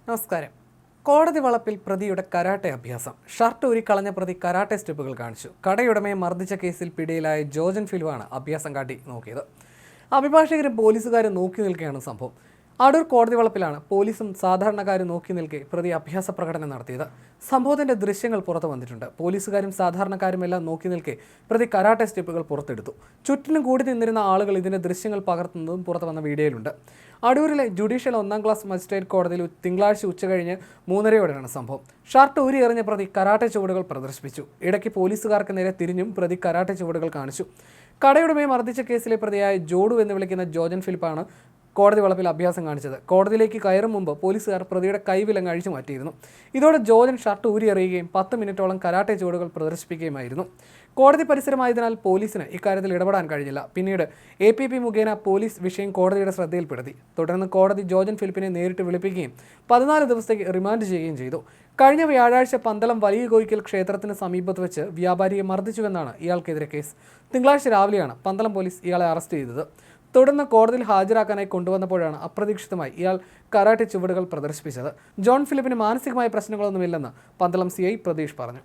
നമസ്കാരം. കോടതി വളപ്പിൽ പ്രതിയുടെ കരാട്ടെ അഭ്യാസം. ഷർട്ട് ഊരിക്കളഞ്ഞ പ്രതി കരാട്ടെ സ്റ്റെപ്പുകൾ കാണിച്ചു. കടയുടമയെ മർദ്ദിച്ച കേസിൽ പിടിയിലായ ജോജൻ ഫിലുവാണ് അഭ്യാസം കാട്ടി നോക്കിയത്. അഭിഭാഷകരും പോലീസുകാരും നോക്കി നിൽക്കുകയാണ് സംഭവം. അടൂർ കോടതി വളപ്പിലാണ് പോലീസും സാധാരണക്കാരും നോക്കി നിൽക്കെ പ്രതി അഭ്യാസ പ്രകടനം നടത്തിയത്. സംഭവത്തിന്റെ ദൃശ്യങ്ങൾ പുറത്തു വന്നിട്ടുണ്ട്. പോലീസുകാരും സാധാരണക്കാരുമെല്ലാം നോക്കി നിൽക്കെ പ്രതി കരാട്ടെ സ്റ്റെപ്പുകൾ പുറത്തെടുത്തു. ചുറ്റിനും കൂടി നിന്നിരുന്ന ആളുകൾ ഇതിന്റെ ദൃശ്യങ്ങൾ പകർത്തുന്നതും പുറത്തു വന്ന വീഡിയോയിലുണ്ട്. അടൂരിലെ ജുഡീഷ്യൽ 1ാം ക്ലാസ് മജിസ്ട്രേറ്റ് കോടതിയിൽ തിങ്കളാഴ്ച ഉച്ചകഴിഞ്ഞ് 3:30യോടെയാണ് സംഭവം. ഷർട്ട് ഊരി എറിഞ്ഞ പ്രതി കരാട്ടെ ചുവടുകൾ പ്രദർശിപ്പിച്ചു. ഇടയ്ക്ക് പോലീസുകാർക്ക് നേരെ തിരിഞ്ഞും പ്രതി കരാട്ടെ ചുവടുകൾ കാണിച്ചു. കടയുടമയെ മർദ്ദിച്ച കേസിലെ പ്രതിയായ ജോഡു എന്ന് വിളിക്കുന്ന ജോജൻ ഫിലിപ്പാണ് കോടതി വളപ്പിൽ അഭ്യാസം കാണിച്ചത്. കോടതിയിലേക്ക് കയറും മുമ്പ് പോലീസുകാർ പ്രതിയുടെ കൈവിലങ്ങ് അഴിച്ചു മാറ്റിയിരുന്നു. ഇതോടെ ജോജൻ ഷർട്ട് ഊരി എറിയുകയും 10 മിനിറ്റോളം കരാട്ടെ ചുവടുകൾ പ്രദർശിപ്പിക്കുകയുമായിരുന്നു. കോടതി പരിസരമായതിനാൽ പോലീസിന് ഇക്കാര്യത്തിൽ ഇടപെടാൻ കഴിഞ്ഞില്ല. പിന്നീട് APP മുഖേന പോലീസ് വിഷയം കോടതിയുടെ ശ്രദ്ധയിൽപ്പെടുത്തി. തുടർന്ന് കോടതി ജോജൻ ഫിലിപ്പിനെ നേരിട്ട് വിളിപ്പിക്കുകയും 14 ദിവസത്തേക്ക് റിമാൻഡ് ചെയ്യുകയും ചെയ്തു. കഴിഞ്ഞ വ്യാഴാഴ്ച പന്തളം വലിയ കോയിക്കൽ ക്ഷേത്രത്തിന് സമീപത്ത് വെച്ച് വ്യാപാരിയെ മർദ്ദിച്ചുവെന്നാണ് ഇയാൾക്കെതിരെ കേസ്. തിങ്കളാഴ്ച രാവിലെയാണ് പന്തളം പോലീസ് ഇയാളെ അറസ്റ്റ് ചെയ്തത്. തുടർന്ന് കോടതിയിൽ ഹാജരാക്കാനായി കൊണ്ടുവന്നപ്പോഴാണ് അപ്രതീക്ഷിതമായി ഇയാൾ കരാട്ടെ ചുവടുകൾ പ്രദർശിപ്പിച്ചത്. ജോൺ ഫിലിപ്പിന് മാനസികമായ പ്രശ്നങ്ങളൊന്നുമില്ലെന്ന് പന്തളം CI പ്രതീഷ് പറഞ്ഞു.